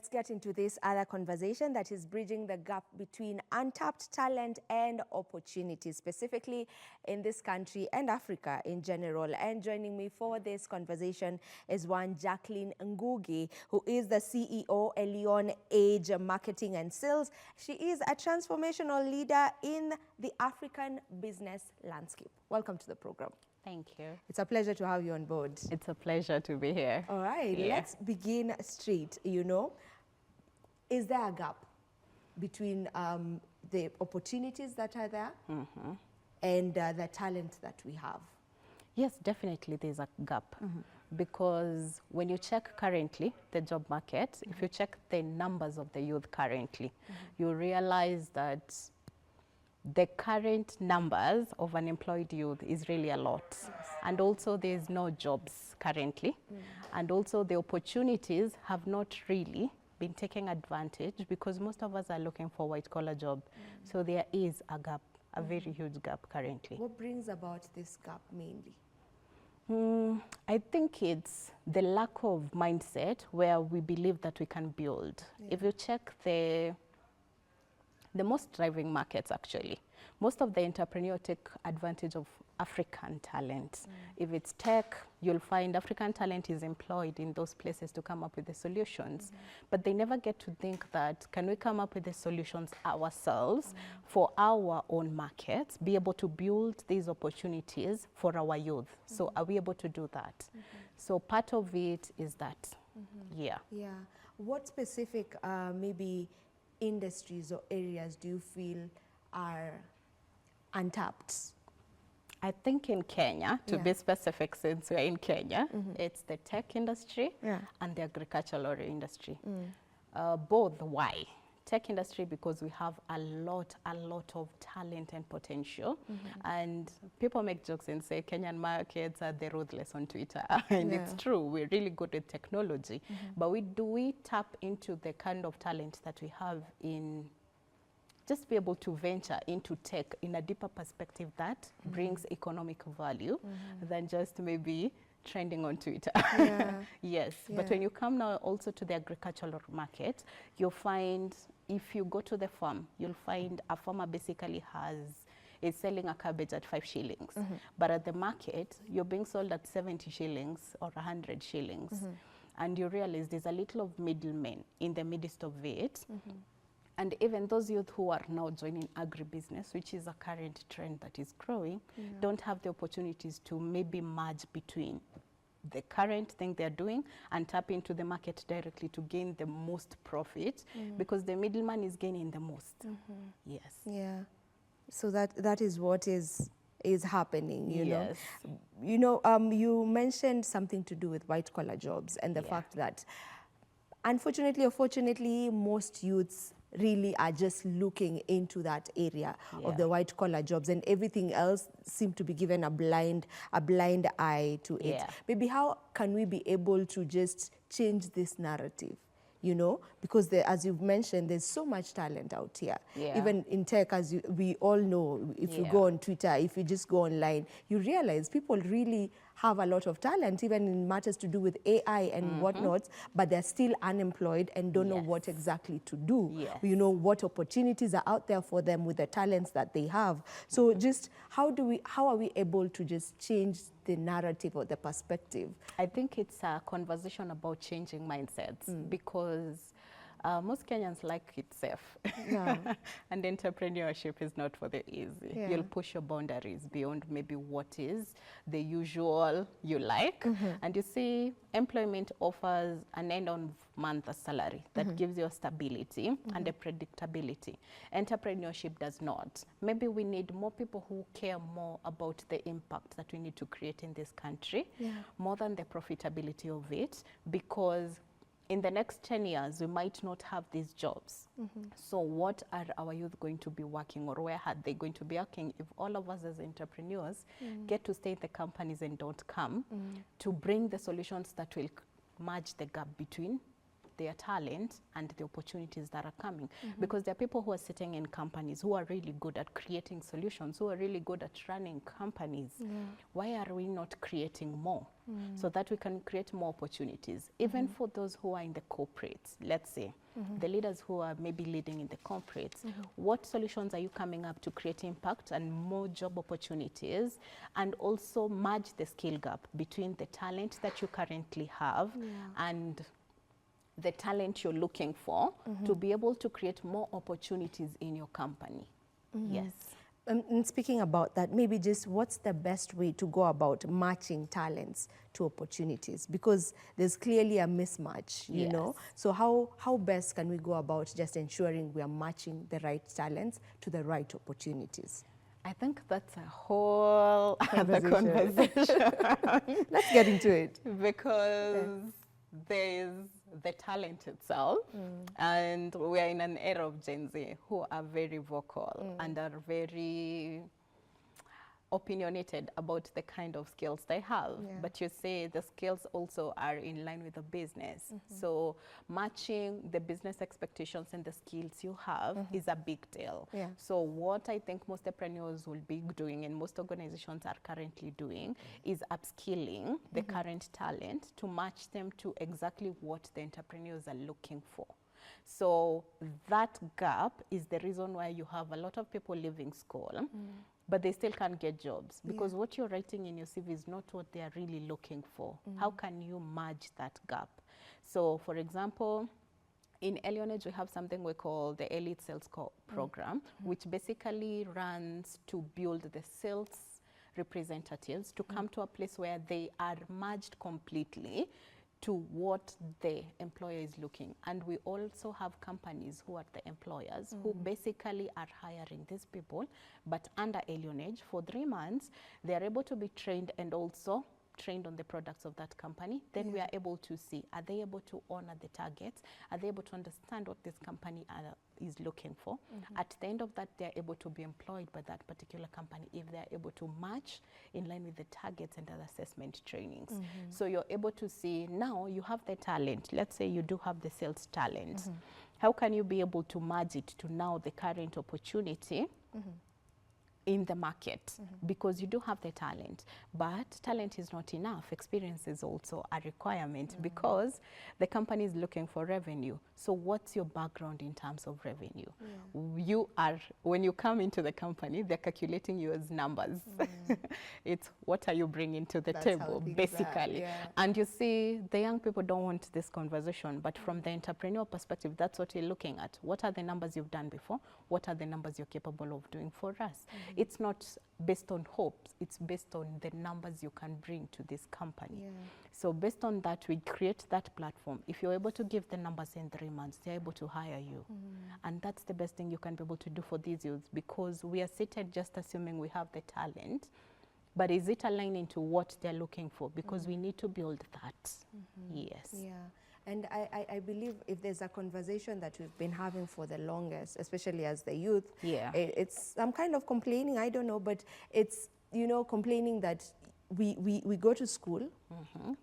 Let's get into this other conversation that is bridging the gap between untapped talent and opportunities, specifically in this country and Africa in general. And joining me for this conversation is one Jacqueline Ngugi, who is the CEO, Elion Age Marketing and Sales. She is a transformational leader in the African business landscape. Welcome to the program. Thank you. It's a pleasure to have you on board. It's a pleasure to be here. All right, let's begin straight. Is there a gap between the opportunities that are there and the talent that we have? Yes, definitely there's a gap. Because when you check currently the job market, if you check the numbers of the youth currently, you realize that the current numbers of unemployed youth is really a lot. Yes. And also there's no jobs currently. And also the opportunities have not really been taken advantage because most of us are looking for white collar job. So there is a gap, a very huge gap currently. What brings about this gap mainly? I think it's the lack of mindset where we believe that we can build. If you check the most thriving markets, actually, most of the entrepreneurs take advantage of African talent. If it's tech, you'll find African talent is employed in those places to come up with the solutions. But they never get to think that, can we come up with the solutions ourselves for our own markets, be able to build these opportunities for our youth? So are we able to do that? So part of it is that, Yeah. What specific, maybe, industries or areas do you feel are untapped? I think in Kenya, to be specific, since we're in Kenya, it's the tech industry and the agricultural industry. Both. Why? Tech industry, because we have a lot of talent and potential. And people make jokes and say Kenyan markets are the ruthless on Twitter. And it's true, we're really good at technology. But do we tap into the kind of talent that we have in just be able to venture into tech in a deeper perspective that brings economic value than just maybe trending on Twitter? But when you come now also to the agricultural market, you'll find, if you go to the farm, you'll find a farmer basically is selling a cabbage at 5 shillings. But at the market, you're being sold at 70 shillings or 100 shillings. And you realize there's a little of middlemen in the midst of it. And even those youth who are now joining agribusiness, which is a current trend that is growing, don't have the opportunities to maybe merge between the current thing they're doing and tap into the market directly to gain the most profit, because the middleman is gaining the most. So that is what is happening, you know. You mentioned something to do with white collar jobs and the fact that, unfortunately or fortunately, most youths really are just looking into that area of the white collar jobs, and everything else seem to be given a blind eye to it. Maybe how can we be able to just change this narrative? Because as you've mentioned, there's so much talent out here. Even in tech, as we all know, if you go on Twitter, if you just go online, you realize people really have a lot of talent, even in matters to do with AI and whatnot, but they're still unemployed and don't know what exactly to do. What opportunities are out there for them with the talents that they have. So just how are we able to just change the narrative or the perspective? I think it's a conversation about changing mindsets, because most Kenyans like it safe. And entrepreneurship is not for the easy. You'll push your boundaries beyond maybe what is the usual you like. And you see, employment offers an end-of-month salary that gives you a stability and a predictability. Entrepreneurship does not. Maybe we need more people who care more about the impact that we need to create in this country, more than the profitability of it, because in the next 10 years, we might not have these jobs. So what are our youth going to be working, or where are they going to be working if all of us as entrepreneurs get to stay in the companies and don't come to bring the solutions that will merge the gap between their talent and the opportunities that are coming. Because there are people who are sitting in companies who are really good at creating solutions, who are really good at running companies. Why are we not creating more so that we can create more opportunities? Even for those who are in the corporates, let's say, the leaders who are maybe leading in the corporates, what solutions are you coming up to create impact and more job opportunities, and also merge the skill gap between the talent that you currently have and the talent you're looking for to be able to create more opportunities in your company? Yes. And speaking about that, maybe just what's the best way to go about matching talents to opportunities? Because there's clearly a mismatch, you know? So how best can we go about just ensuring we are matching the right talents to the right opportunities? I think that's a whole other conversation. Let's get into it. Because there's the talent itself, and we are in an era of Gen Z who are very vocal and are very opinionated about the kind of skills they have. But you say the skills also are in line with the business. So matching the business expectations and the skills you have is a big deal. So what I think most entrepreneurs will be doing, and most organizations are currently doing, is upskilling the current talent to match them to exactly what the entrepreneurs are looking for. So that gap is the reason why you have a lot of people leaving school, but they still can't get jobs, because what you're writing in your CV is not what they are really looking for. How can you merge that gap? So for example, in Elionage, we have something we call the Elite Sales Program, which basically runs to build the sales representatives to come to a place where they are merged completely to what the employer is looking. And we also have companies who are the employers who basically are hiring these people, but under Alionage for 3 months, they are able to be trained and also trained on the products of that company. Then we are able to see, are they able to honor the targets? Are they able to understand what this company is looking for? At the end of that, they're able to be employed by that particular company if they're able to match in line with the targets and other assessment trainings. So you're able to see, now you have the talent. Let's say you do have the sales talent. How can you be able to merge it to now the current opportunity in the market? Because you do have the talent, but talent is not enough. Experience is also a requirement because the company is looking for revenue. So what's your background in terms of revenue? You are, when you come into the company, they're calculating you as numbers. It's what are you bringing to the table, basically. And you see, the young people don't want this conversation, but from the entrepreneurial perspective, that's what you're looking at. What are the numbers you've done before? What are the numbers you're capable of doing for us? It's not based on hopes, it's based on the numbers you can bring to this company. So based on that, we create that platform. If you're able to give the numbers in 3 months, they're able to hire you. And that's the best thing you can be able to do for these youths, because we are seated just assuming we have the talent, but is it aligning to what they're looking for? Because we need to build that. Yes. And I believe if there's a conversation that we've been having for the longest, especially as the youth, it's some kind of complaining, I don't know, but it's, you know, complaining that we go to school,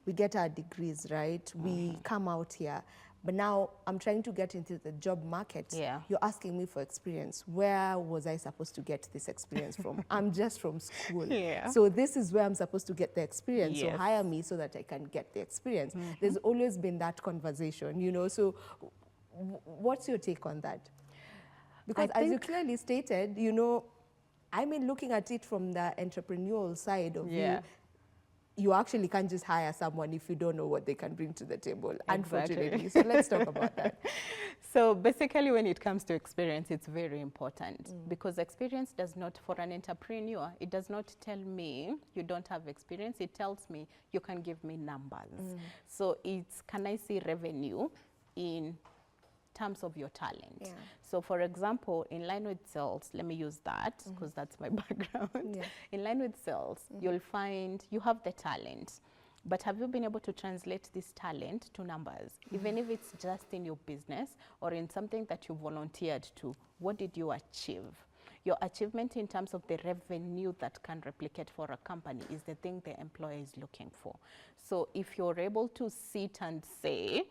we get our degrees, right? We come out here, but now I'm trying to get into the job market. You're asking me for experience. Where was I supposed to get this experience from? I'm just from school. So this is where I'm supposed to get the experience. So hire me so that I can get the experience. There's always been that conversation, you know. So what's your take on that? Because as you clearly stated, you know, I mean, looking at it from the entrepreneurial side of you, you actually can't just hire someone if you don't know what they can bring to the table, unfortunately. So let's talk about that. So basically, when it comes to experience, it's very important because experience does not, for an entrepreneur, it does not tell me you don't have experience. It tells me you can give me numbers. So it's, can I see revenue in terms of your talent? So for example, in line with sales, let me use that because that's my background. In line with sales, you'll find you have the talent, but have you been able to translate this talent to numbers? Even if it's just in your business or in something that you volunteered to, what did you achieve? Your achievement in terms of the revenue that can replicate for a company is the thing the employer is looking for. So if you're able to sit and say,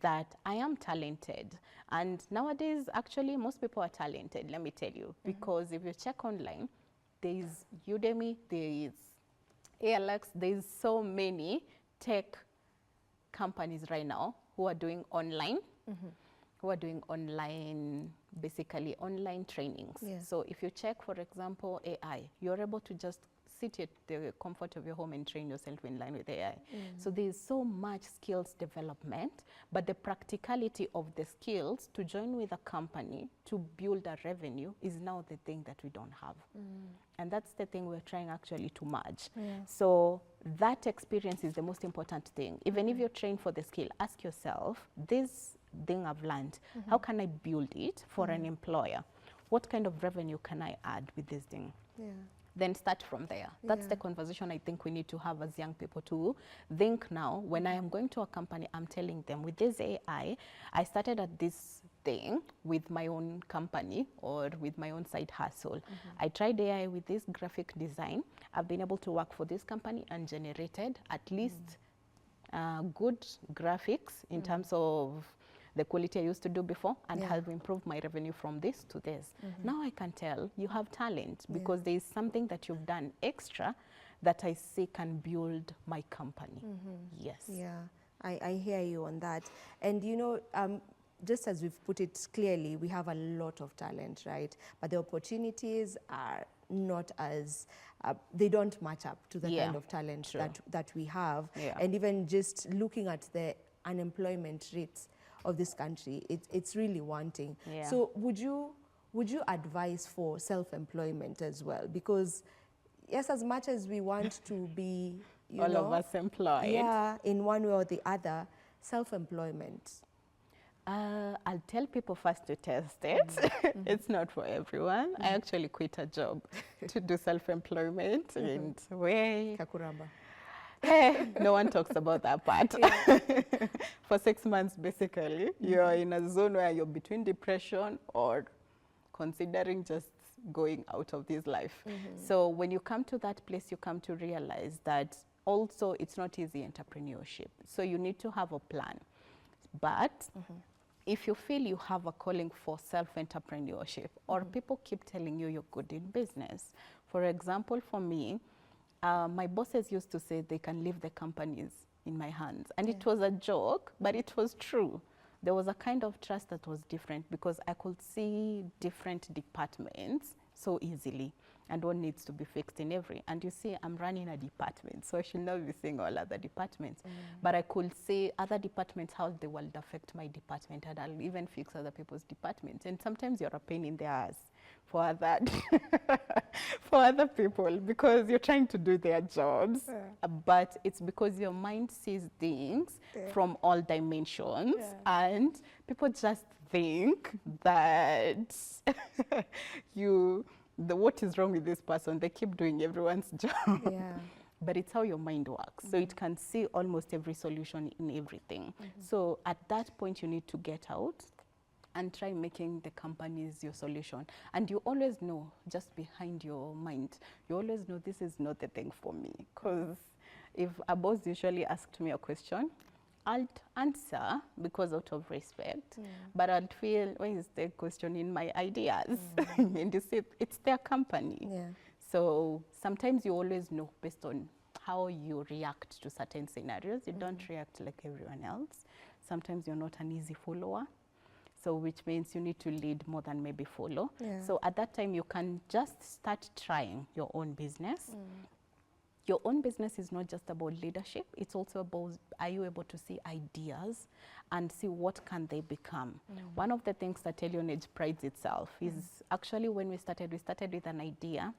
that I am talented. And nowadays, actually, most people are talented, let me tell you, because if you check online, there is Udemy, there is ALX, there is so many tech companies right now who are doing online, basically online trainings. Yeah. So if you check, for example, AI, you're able to just sit at the comfort of your home and train yourself in line with AI. So there's so much skills development, but the practicality of the skills to join with a company to build a revenue is now the thing that we don't have. And that's the thing we're trying actually to merge. So that experience is the most important thing. Even if you're trained for the skill, ask yourself, this thing I've learned, how can I build it for an employer? What kind of revenue can I add with this thing? Then start from there. That's the conversation I think we need to have as young people to think now. When I am going to a company, I'm telling them, with this AI, I started at this thing with my own company or with my own side hustle. I tried AI with this graphic design. I've been able to work for this company and generated at least good graphics in terms of the quality I used to do before, and have improved my revenue from this to this. Now I can tell you have talent because there is something that you've done extra that I see can build my company. Yes. Yeah, I hear you on that. And you know, just as we've put it clearly, we have a lot of talent, right? But the opportunities are not as, they don't match up to the kind of talent that we have. And even just looking at the unemployment rates of this country, it's really wanting. So would you advise for self-employment as well? Because yes, as much as we want to be, all of us employed, in one way or the other, self-employment. I'll tell people first to test it. It's not for everyone. I actually quit a job to do self-employment and way. Kakuramba. No one talks about that part. For 6 months, basically, you're in a zone where you're between depression or considering just going out of this life. So when you come to that place, you come to realize that also it's not easy entrepreneurship. So you need to have a plan. But if you feel you have a calling for self-entrepreneurship, or people keep telling you you're good in business, for example, for me, my bosses used to say they can leave the companies in my hands. And it was a joke, but it was true. There was a kind of trust that was different because I could see different departments so easily and what needs to be fixed in every. And you see, I'm running a department, so I should not be seeing all other departments. But I could see other departments, how they will affect my department, and I'll even fix other people's departments. And sometimes you're a pain in the ass for that for other people because you're trying to do their jobs, but it's because your mind sees things from all dimensions, and people just think that what is wrong with this person? They keep doing everyone's job. But it's how your mind works. So it can see almost every solution in everything. So at that point, you need to get out and try making the companies your solution. And you always know, just behind your mind, you always know this is not the thing for me. Because if a boss usually asked me a question, I'll answer because out of respect, but I'll feel, why is the question in my ideas? And you see, it's their company. So sometimes you always know based on how you react to certain scenarios. You don't react like everyone else. Sometimes you're not an easy follower. So which means you need to lead more than maybe follow. So at that time, you can just start trying your own business. Your own business is not just about leadership. It's also about, are you able to see ideas and see what can they become? One of the things that Elionage prides itself is actually when we started with an idea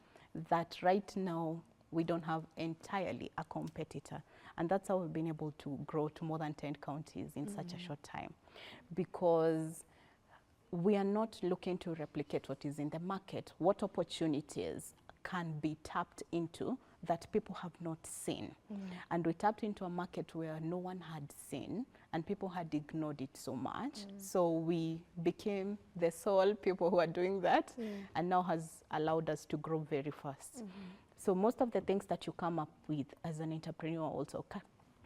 that right now we don't have entirely a competitor. And that's how we've been able to grow to more than 10 counties in such a short time. Because we are not looking to replicate what is in the market. What opportunities can be tapped into that people have not seen? And we tapped into a market where no one had seen and people had ignored it so much. So we became the sole people who are doing that, and now has allowed us to grow very fast. So most of the things that you come up with as an entrepreneur also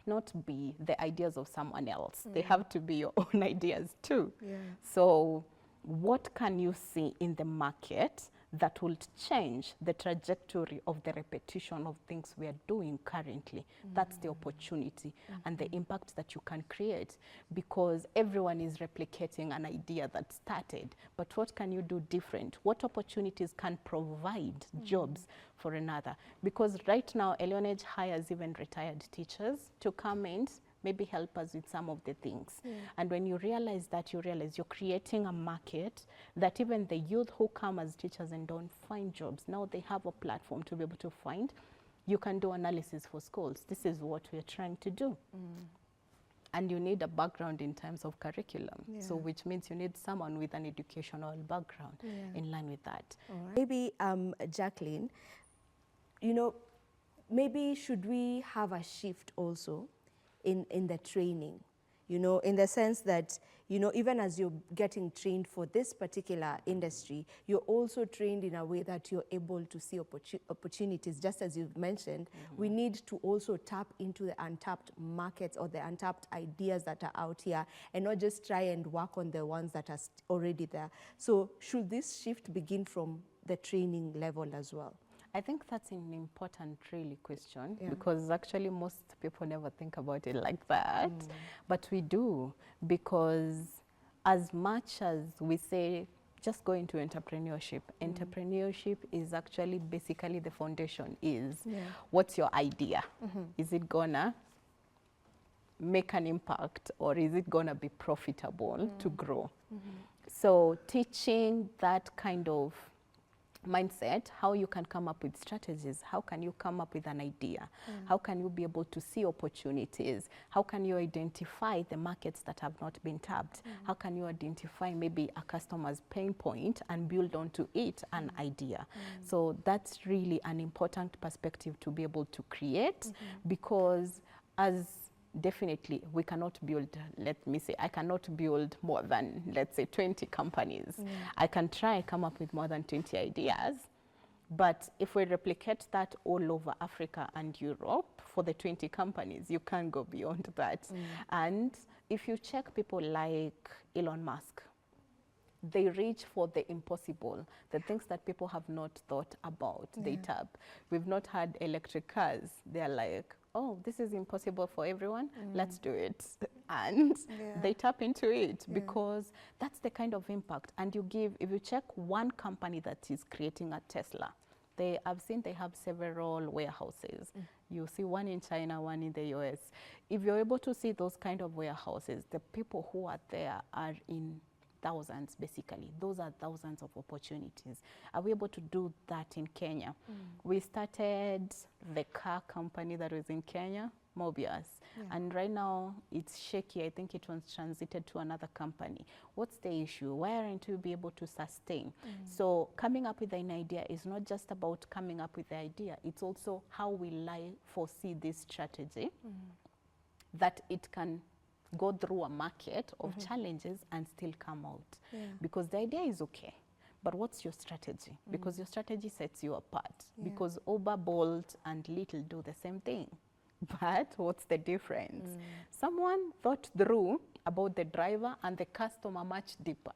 not be the ideas of someone else. They have to be your own ideas too. Yeah. So what can you see in the market that will change the trajectory of the repetition of things we are doing currently? That's the opportunity and the impact that you can create, because everyone is replicating an idea that started. But what can you do different? What opportunities can provide jobs for another? Because right now, Eleonage hires even retired teachers to come in, maybe help us with some of the things. And when you realize that, you realize you're creating a market that even the youth who come as teachers and don't find jobs, now they have a platform to be able to find. You can do analysis for schools. This is what we're trying to do. And you need a background in terms of curriculum. So which means you need someone with an educational background in line with that. Right. Maybe, Jacqueline, you know, maybe should we have a shift also in the training, you know, in the sense that, you know, even as you're getting trained for this particular industry, you're also trained in a way that you're able to see opportunities. Just as you've mentioned, we need to also tap into the untapped markets or the untapped ideas that are out here, and not just try and work on the ones that are already there. So should this shift begin from the training level as well? I think that's an important really question, because actually most people never think about it like that. But we do, because as much as we say just go into entrepreneurship, entrepreneurship is actually basically the foundation is what's your idea? Is it gonna make an impact, or is it gonna be profitable to grow? So teaching that kind of mindset, how you can come up with strategies, how can you come up with an idea, how can you be able to see opportunities, how can you identify the markets that have not been tapped, how can you identify maybe a customer's pain point and build onto it an idea. So that's really an important perspective to be able to create, because as definitely we cannot build, let me say, I cannot build more than, let's say, 20 companies. I can try come up with more than 20 ideas, but if we replicate that all over Africa and Europe for the 20 companies, you can't go beyond that. And if you check people like Elon Musk, they reach for the impossible, the things that people have not thought about, they tap. We've not had electric cars. They're like, oh, this is impossible for everyone, let's do it. And they tap into it because that's the kind of impact. And you give, if you check one company that is creating a Tesla, I've seen they have several warehouses. You see one in China, one in the US. If you're able to see those kind of warehouses, the people who are there are in thousands, basically. Those are thousands of opportunities. Are we able to do that in Kenya? We started the car company that was in Kenya, Mobius. And right now it's shaky. I think it was transited to another company. What's the issue? Why aren't we be able to sustain? So coming up with an idea is not just about coming up with the idea. It's also how will I foresee this strategy that it can go through a market of challenges and still come out. Because the idea is okay, but what's your strategy? Because your strategy sets you apart. Because Uber, Bolt, and Little do the same thing. But what's the difference? Someone thought through about the driver and the customer much deeper.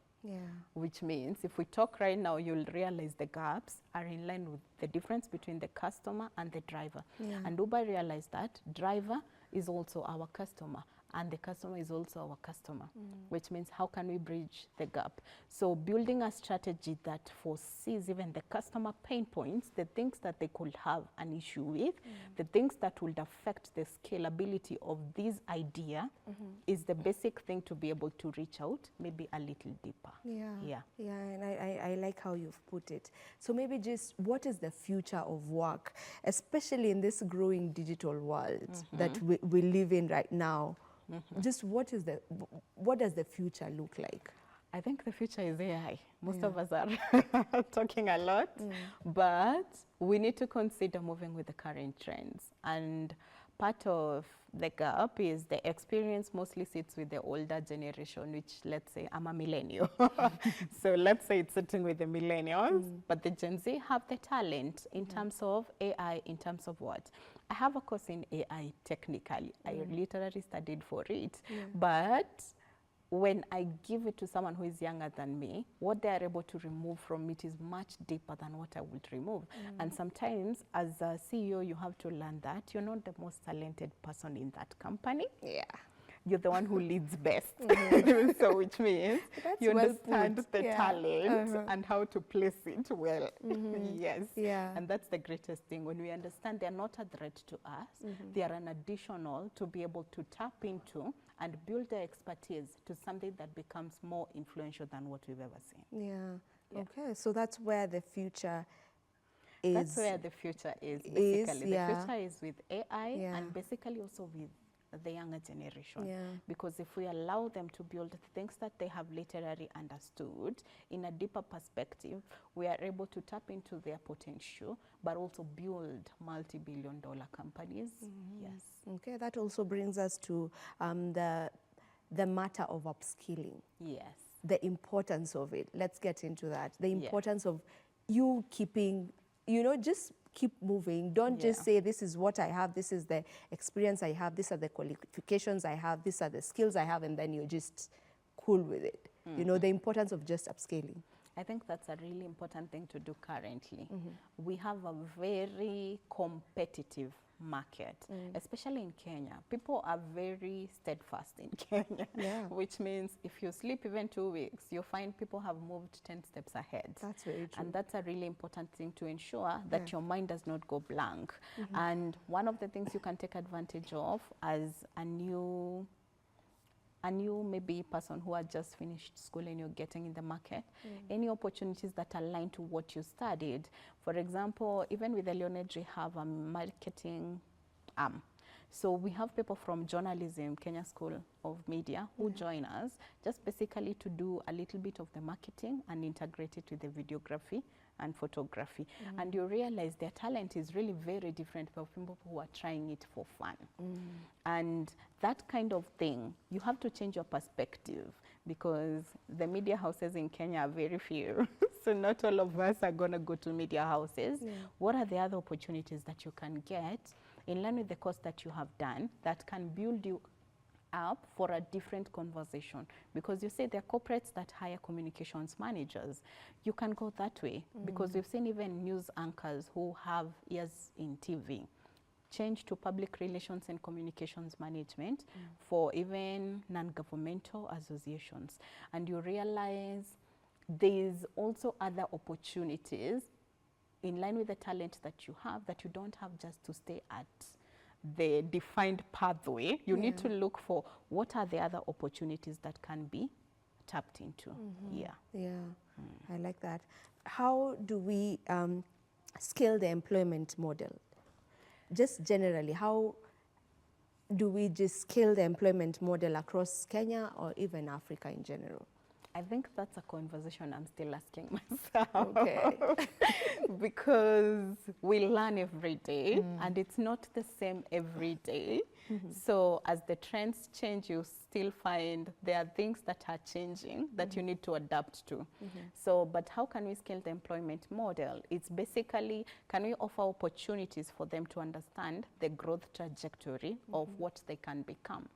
Which means if we talk right now, you'll realize the gaps are in line with the difference between the customer and the driver. And Uber realized that driver is also our customer, and the customer is also our customer, which means how can we bridge the gap? So building a strategy that foresees even the customer pain points, the things that they could have an issue with, the things that would affect the scalability of this idea is the basic thing to be able to reach out maybe a little deeper. And I like how you've put it. So maybe just what is the future of work, especially in this growing digital world that we live in right now? Just what does the future look like? I think the future is AI. Most of us are talking a lot, but we need to consider moving with the current trends. And part of the gap is the experience mostly sits with the older generation, which, let's say, I'm a millennial. So let's say it's sitting with the millennials, but the Gen Z have the talent in terms of AI, in terms of what? I have a course in AI technically. I literally studied for it. But when I give it to someone who is younger than me, what they are able to remove from it is much deeper than what I would remove. And sometimes as a CEO, you have to learn that you're not the most talented person in that company. Yeah. You're the one who leads best. So which means you understand the talent and how to place it well. Yes. Yeah. And that's the greatest thing. When we understand they're not a threat to us, they are an additional to be able to tap into and build their expertise to something that becomes more influential than what we've ever seen. Yeah. Okay. So that's where the future is. That's where the future is, basically. The future is with AI and basically also with the younger generation. Because if we allow them to build the things that they have literally understood in a deeper perspective, we are able to tap into their potential, but also build multi-billion-dollar companies. Yes. Okay, that also brings us to the matter of upskilling. Yes. The importance of it. Let's get into that. The importance of you keeping, you know, just keep moving. Don't just say, this is what I have, this is the experience I have, these are the qualifications I have, these are the skills I have, and then you're just cool with it. You know, the importance of just upscaling. I think that's a really important thing to do currently. We have a very competitive market, especially in Kenya. People are very steadfast in Kenya, which means if you sleep even 2 weeks, you'll find people have moved 10 steps ahead. That's very true. And that's a really important thing to ensure that your mind does not go blank. And one of the things you can take advantage of as a new maybe person who had just finished school and you're getting in the market, any opportunities that align to what you studied. For example, even with Leonage, we have a marketing arm. So we have people from journalism, Kenya School of Media, who join us just basically to do a little bit of the marketing and integrate it with the videography and photography. And you realize their talent is really very different from people who are trying it for fun. And that kind of thing, you have to change your perspective because the media houses in Kenya are very few. So not all of us are going to go to media houses. What are the other opportunities that you can get in line with the course that you have done that can build you up for a different conversation? Because you say there are corporates that hire communications managers. You can go that way because we've seen even news anchors who have years in TV change to public relations and communications management for even non-governmental associations. And you realize there's also other opportunities in line with the talent that you have that you don't have just to stay at the defined pathway. You need to look for what are the other opportunities that can be tapped into. I like that. How do we scale the employment model? Just generally, how do we just scale the employment model across Kenya or even Africa in general? I think that's a conversation I'm still asking myself. Okay. Because we learn every day and it's not the same every day. So as the trends change, you still find there are things that are changing that you need to adapt to. So, but how can we scale the employment model? It's basically, can we offer opportunities for them to understand the growth trajectory of what they can become?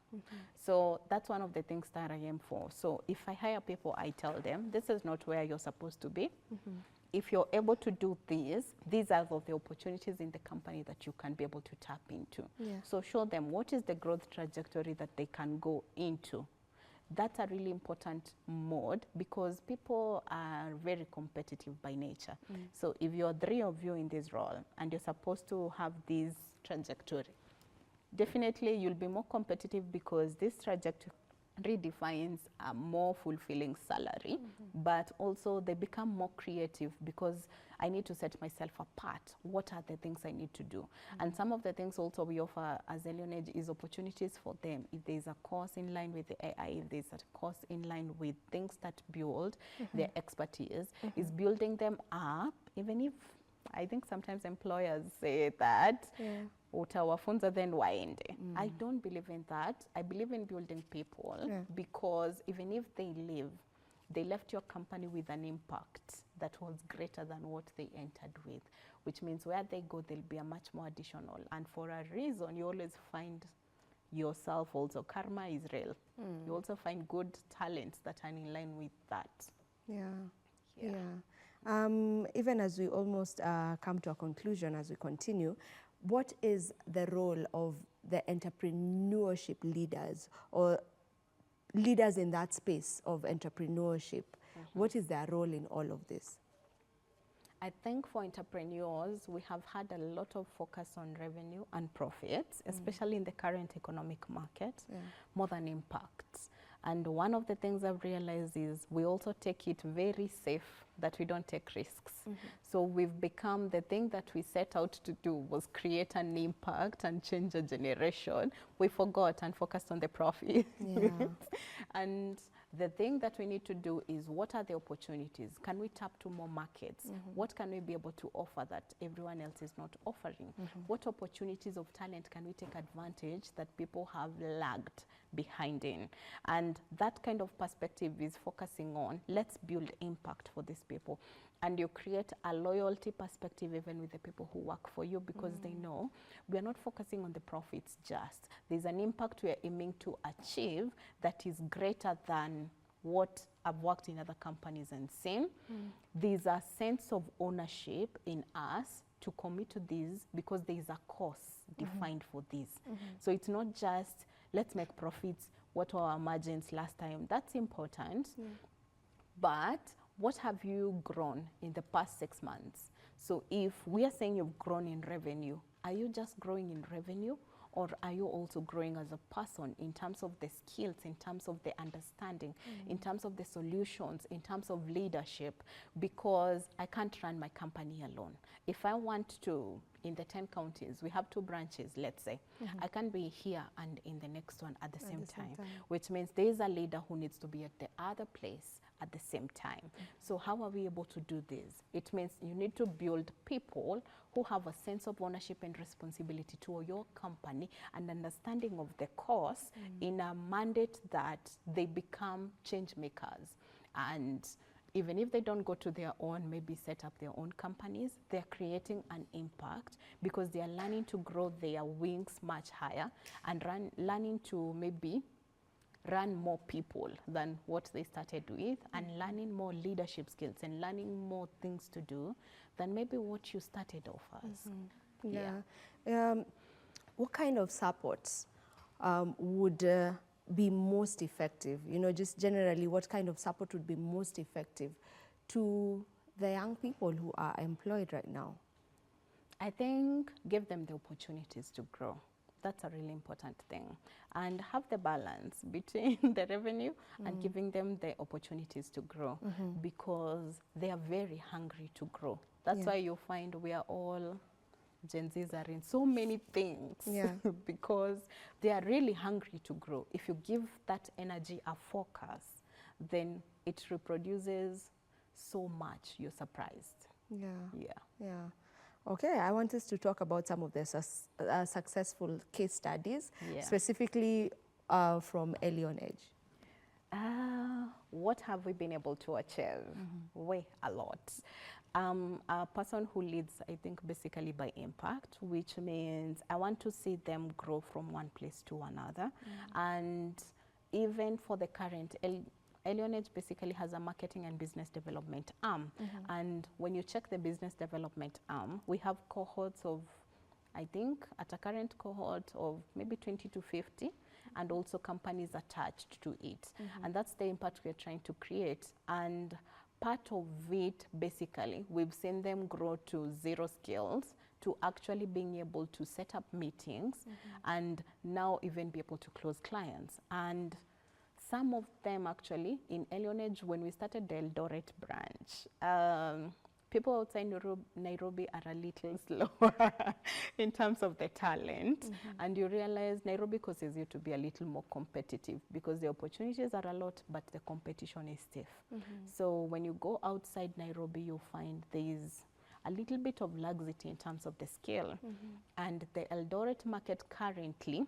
So that's one of the things that I aim for. So if I hire people, I tell them, this is not where you're supposed to be. If you're able to do this, these are the opportunities in the company that you can be able to tap into. So show them what is the growth trajectory that they can go into. That's a really important mode because people are very competitive by nature. So if you're 3 of you in this role and you're supposed to have this trajectory, definitely you'll be more competitive because this trajectory redefines a more fulfilling salary, but also they become more creative because I need to set myself apart. What are the things I need to do? And some of the things also we offer as Leonage is opportunities for them. If there's a course in line with the AI, if there's a course in line with things that build their expertise, is building them up, even if I think sometimes employers say that, utawafunza then waende. I don't believe in that. I believe in building people because even if they leave, they left your company with an impact that was greater than what they entered with, which means where they go, there'll be a much more additional. And for a reason, you always find yourself also, karma is real. You also find good talents that are in line with that. Even as we almost come to a conclusion, as we continue, what is the role of the entrepreneurship leaders or leaders in that space of entrepreneurship? What is their role in all of this? I think for entrepreneurs, we have had a lot of focus on revenue and profits, especially in the current economic market, more than impacts. And one of the things I've realized is we also take it very safe that we don't take risks. So we've become, the thing that we set out to do was create an impact and change a generation. We forgot and focused on the profit. And the thing that we need to do is, what are the opportunities? Can we tap to more markets? What can we be able to offer that everyone else is not offering? What opportunities of talent can we take advantage that people have lagged behind in? And that kind of perspective is focusing on, let's build impact for these people. And you create a loyalty perspective even with the people who work for you, because they know we are not focusing on the profits just. There's an impact we are aiming to achieve that is greater than what I've worked in other companies and seen. There's a sense of ownership in us to commit to this because there is a cost defined for this. So it's not just, let's make profits, what were our margins last time? That's important, but what have you grown in the past 6 months? So if we are saying you've grown in revenue, are you just growing in revenue? Or are you also growing as a person in terms of the skills, in terms of the understanding, in terms of the solutions, in terms of leadership? Because I can't run my company alone. If I want to, in the 10 counties, we have 2 branches, let's say. I can't be here and in the next one at the same time, which means there is a leader who needs to be at the other place at the same time. So how are we able to do this? It means you need to build people who have a sense of ownership and responsibility to your company and understanding of the cause in a mandate that they become change makers. And even if they don't go to their own, maybe set up their own companies, they're creating an impact because they are learning to grow their wings much higher and learning to maybe run more people than what they started with, and learning more leadership skills and learning more things to do than maybe what you started off as. What kind of supports would be most effective? You know, just generally, what kind of support would be most effective to the young people who are employed right now? I think give them the opportunities to grow. That's a really important thing. And have the balance between the revenue and giving them the opportunities to grow, because they are very hungry to grow. That's why you find we are all, Gen Zs are in so many things because they are really hungry to grow. If you give that energy a focus, then it reproduces so much, you're surprised. Okay, I want us to talk about some of the successful case studies, specifically from early on age. What have we been able to achieve? Way a lot. A person who leads, I think, basically by impact, which means I want to see them grow from one place to another. And even for the current, Early On Age basically has a marketing and business development arm. And when you check the business development arm, we have cohorts of, I think, at a current cohort of maybe 20 to 50, and also companies attached to it. And that's the impact we're trying to create. And part of it, basically, we've seen them grow to 0 skills to actually being able to set up meetings and now even be able to close clients. And some of them actually, in Early On Age, when we started the Eldoret branch, people outside Nairobi are a little slower in terms of the talent. And you realize Nairobi causes you to be a little more competitive because the opportunities are a lot, but the competition is stiff. So when you go outside Nairobi, you find there is a little bit of laxity in terms of the scale. And the Eldoret market currently,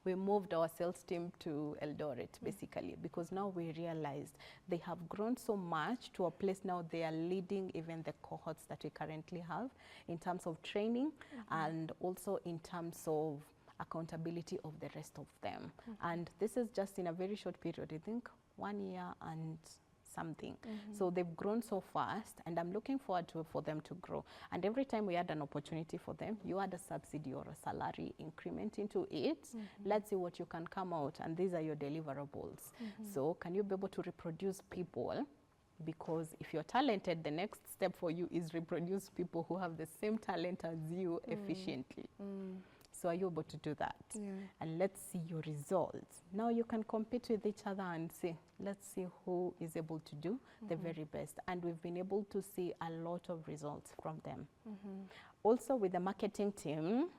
we moved our sales team to Eldoret, basically, because now we realized they have grown so much to a place now they are leading even the cohorts that we currently have in terms of training and also in terms of accountability of the rest of them. And this is just in a very short period, I think 1 year and something. So they've grown so fast, and I'm looking forward for them to grow. And every time we add an opportunity for them, you add a subsidy or a salary increment into it. Let's see what you can come out, and these are your deliverables. So can you be able to reproduce people? Because if you're talented, the next step for you is reproduce people who have the same talent as you efficiently. So are you able to do that? And let's see your results. Now you can compete with each other and say, let's see who is able to do the very best. And we've been able to see a lot of results from them. Also with the marketing team,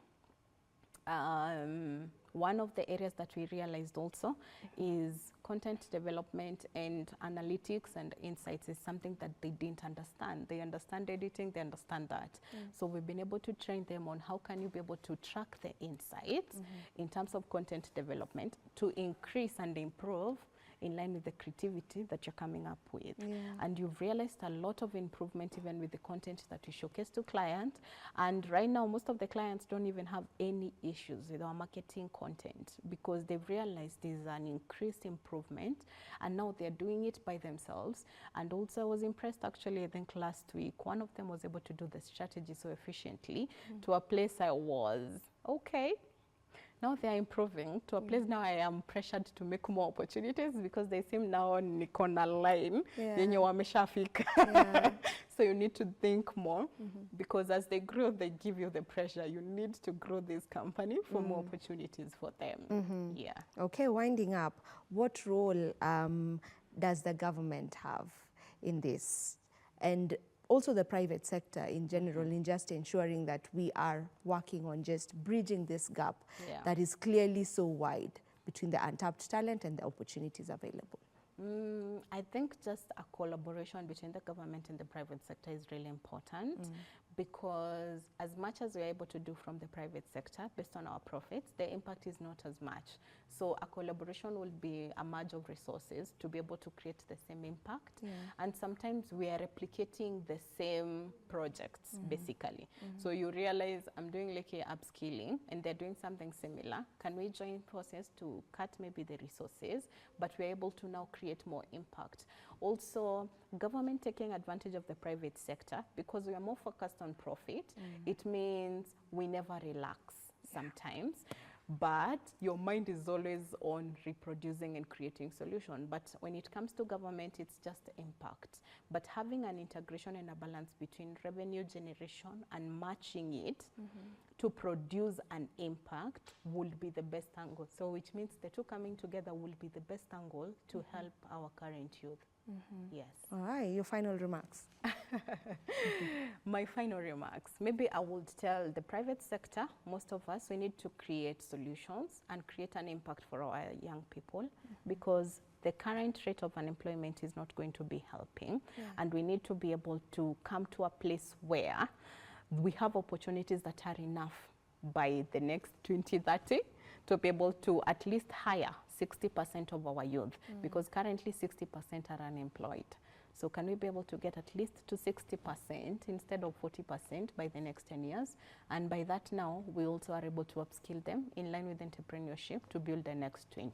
one of the areas that we realized also is content development and analytics and insights is something that they didn't understand. They understand editing, they understand that. So we've been able to train them on how can you be able to track the insights in terms of content development to increase and improve in line with the creativity that you're coming up with. And you've realized a lot of improvement even with the content that you showcase to clients. And right now, most of the clients don't even have any issues with our marketing content because they've realized there's an increased improvement and now they're doing it by themselves. And also I was impressed actually, I think last week, one of them was able to do the strategy so efficiently to a place I was, okay. Now they are improving to a place now I am pressured to make more opportunities because they seem now niko na line yenye wameshafika. So you need to think more because as they grow, they give you the pressure. You need to grow this company for more opportunities for them. Yeah. Okay, winding up, what role does the government have in this? And also the private sector in general, in just ensuring that we are working on just bridging this gap that is clearly so wide between the untapped talent and the opportunities available. I think just a collaboration between the government and the private sector is really important because as much as we're able to do from the private sector based on our profits, the impact is not as much. So a collaboration will be a merge of resources to be able to create the same impact. And sometimes we are replicating the same projects, basically. So you realize I'm doing like a upskilling and they're doing something similar. Can we join forces to cut maybe the resources, but we're able to now create more impact. Also, government taking advantage of the private sector because we are more focused on profit. It means we never relax sometimes, but your mind is always on reproducing and creating solution. But when it comes to government, it's just impact. But having an integration and a balance between revenue generation and matching it to produce an impact would be the best angle. So which means the two coming together will be the best angle to help our current youth. Yes. All right, your final remarks. My final remarks. Maybe I would tell the private sector, most of us, we need to create solutions and create an impact for our young people because the current rate of unemployment is not going to be helping. And we need to be able to come to a place where we have opportunities that are enough by the next 2030 to be able to at least hire 60% of our youth because currently 60% are unemployed. So can we be able to get at least to 60% instead of 40% by the next 10 years? And by that now, we also are able to upskill them in line with entrepreneurship to build the next 20.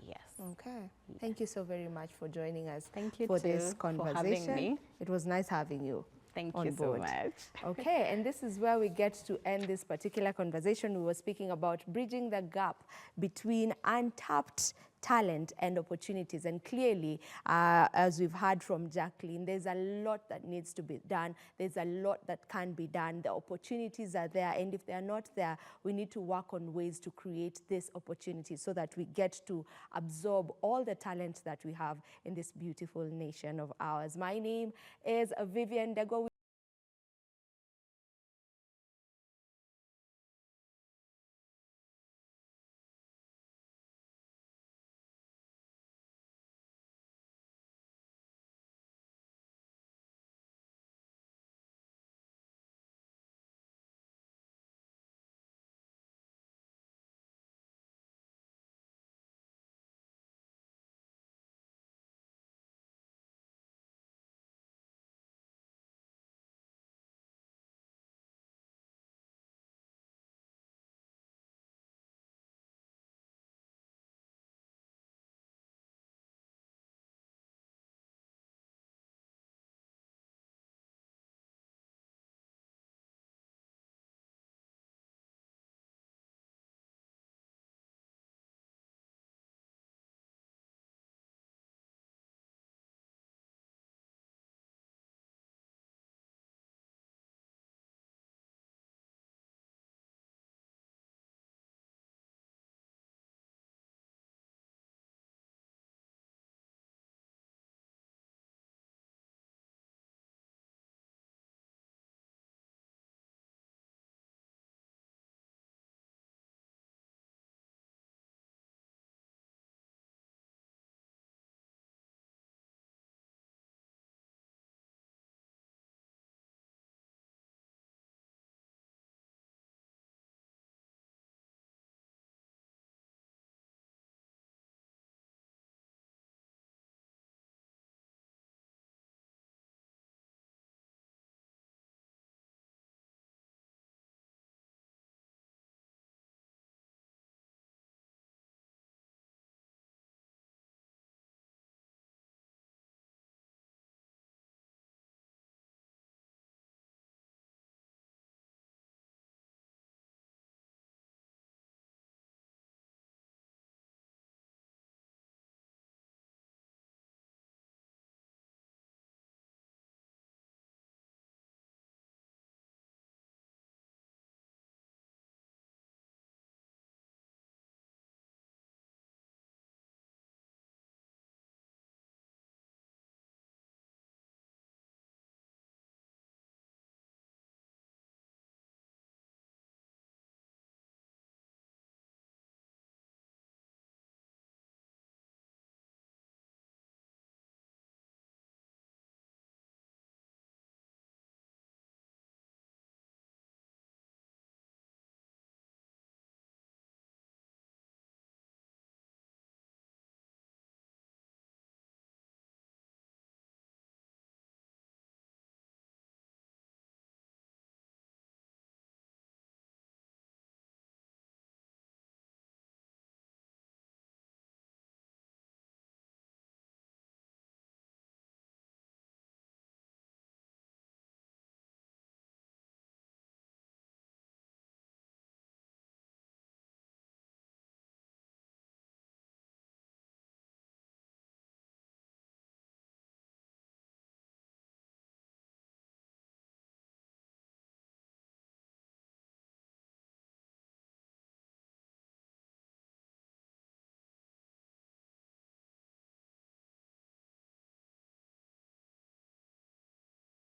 Yes. Okay. Yeah. Thank you so very much for joining us for this conversation. For having me. It was nice having you. Thank you so much. Okay, and this is where we get to end this particular conversation. We were speaking about bridging the gap between untapped talent and opportunities. And clearly, as we've heard from Jacqueline, there's a lot that needs to be done. There's a lot that can be done. The opportunities are there. And if they're not there, we need to work on ways to create this opportunity so that we get to absorb all the talent that we have in this beautiful nation of ours. My name is Vivian Dego.